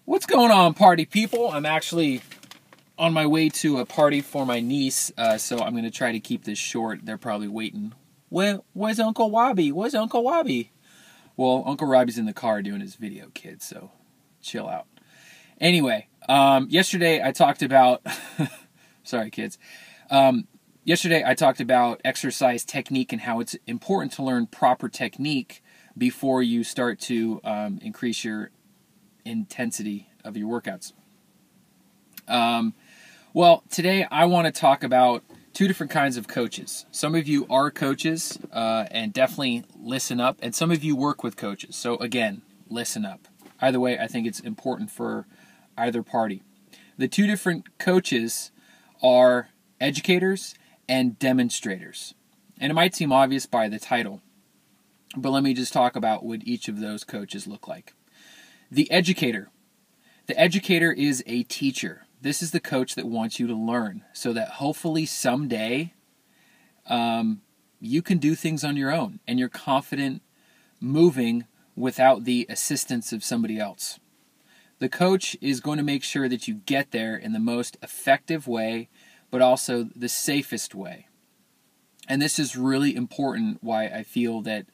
What's going on, party people? I'm actually on my way to a party for my niece, so I'm going to try to keep this short. They're probably waiting. Where's Uncle Wabi? Where's Uncle Wabi? Well, Uncle Robbie's in the car doing his video, kids, so chill out. Anyway, yesterday I talked about... Sorry, kids. Yesterday I talked about exercise technique and how it's important to learn proper technique before you start to increase your intensity of your workouts. Well, today I want to talk about two different kinds of coaches. Some of you are coaches, and definitely listen up, and some of you work with coaches. So again, listen up. Either way, I think it's important for either party. The two different coaches are educators and demonstrators. And it might seem obvious by the title, but let me just talk about what each of those coaches look like. The educator. The educator is a teacher. This is the coach that wants you to learn so that hopefully someday you can do things on your own and you're confident moving without the assistance of somebody else. The coach is going to make sure that you get there in the most effective way, but also the safest way. And this is really important, why I feel that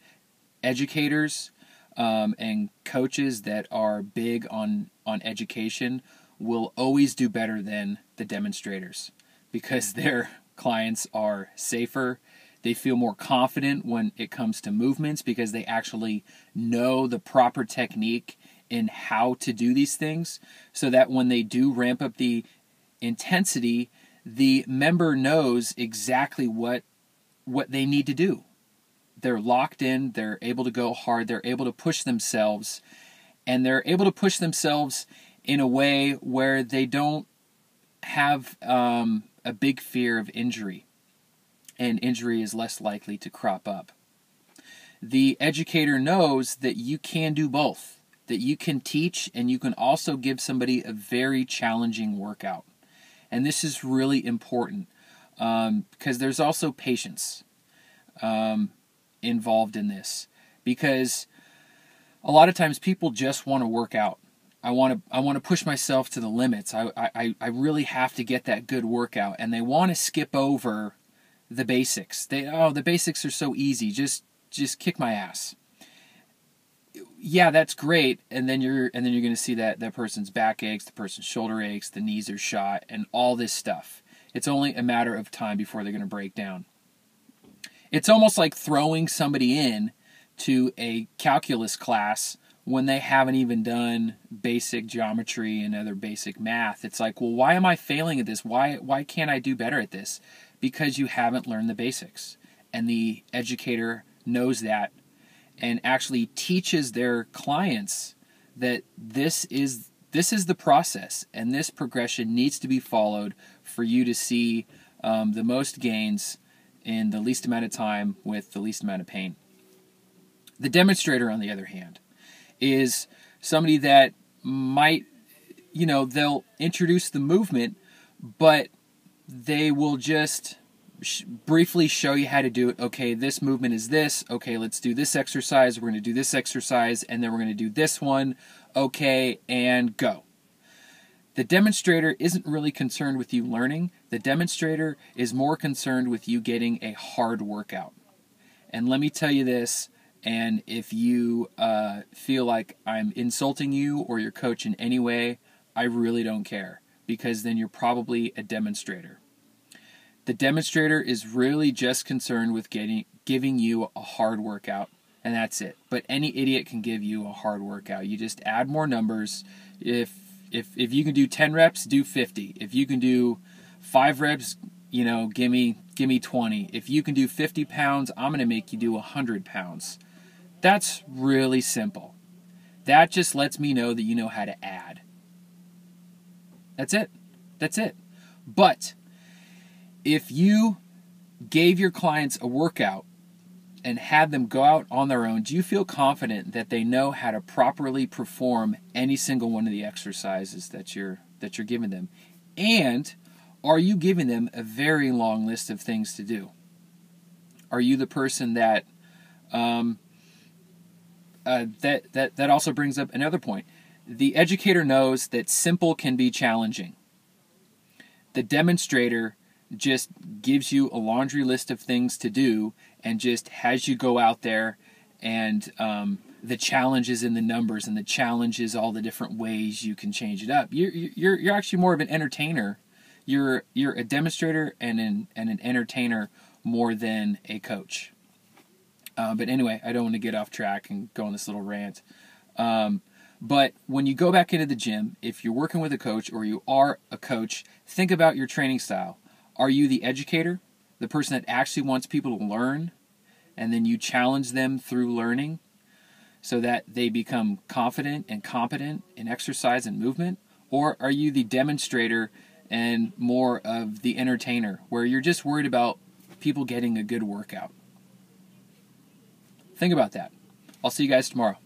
educators and coaches that are big on education will always do better than the demonstrators because their clients are safer. They feel more confident when it comes to movements because they actually know the proper technique in how to do these things, so that when they do ramp up the intensity, the member knows exactly what they need to do. They're locked in, they're able to go hard, they're able to push themselves, and they're able to push themselves in a way where they don't have a big fear of injury, and injury is less likely to crop up. The educator knows that you can do both, that you can teach and you can also give somebody a very challenging workout. And this is really important because there's also patience involved in this, because a lot of times people just want to work out. I want to push myself to the limits. I really have to get that good workout, and they want to skip over the basics. The basics are so easy. Just kick my ass. Yeah, that's great. And then you're going to see that person's back aches, the person's shoulder aches, the knees are shot, and all this stuff. It's only a matter of time before they're going to break down. It's almost like throwing somebody in to a calculus class when they haven't even done basic geometry and other basic math. It's like, well, why am I failing at this? Why can't I do better at this? Because you haven't learned the basics. And the educator knows that and actually teaches their clients that this is the process, and this progression needs to be followed for you to see the most gains in the least amount of time with the least amount of pain. The demonstrator, on the other hand, is somebody that might, they'll introduce the movement, but they will just briefly show you how to do it. Okay, this movement is this. Okay, let's do this exercise. We're going to do this exercise, and then we're going to do this one. Okay, and go. The demonstrator isn't really concerned with you learning. The demonstrator is more concerned with you getting a hard workout. And let me tell you this, and if you feel like I'm insulting you or your coach in any way, I really don't care, because then you're probably a demonstrator. The demonstrator is really just concerned with giving you a hard workout, and that's it. But any idiot can give you a hard workout. You just add more numbers. If you can do 10 reps, do 50. If you can do 5 reps, give me 20. If you can do 50 pounds, I'm going to make you do 100 pounds. That's really simple. That just lets me know that you know how to add. That's it. But if you gave your clients a workout and had them go out on their own, do you feel confident that they know how to properly perform any single one of the exercises that you're giving them? And are you giving them a very long list of things to do? Are you the person that that also brings up another point. The educator knows that simple can be challenging. The demonstrator just gives you a laundry list of things to do and just has you go out there, and the challenge is in the numbers, and the challenge is all the different ways you can change it up. You're actually more of an entertainer. You're a demonstrator and an entertainer more than a coach. But anyway, I don't want to get off track and go on this little rant. But when you go back into the gym, if you're working with a coach or you are a coach, think about your training style. Are you the educator, the person that actually wants people to learn, and then you challenge them through learning so that they become confident and competent in exercise and movement? Or are you the demonstrator and more of the entertainer, where you're just worried about people getting a good workout? Think about that. I'll see you guys tomorrow.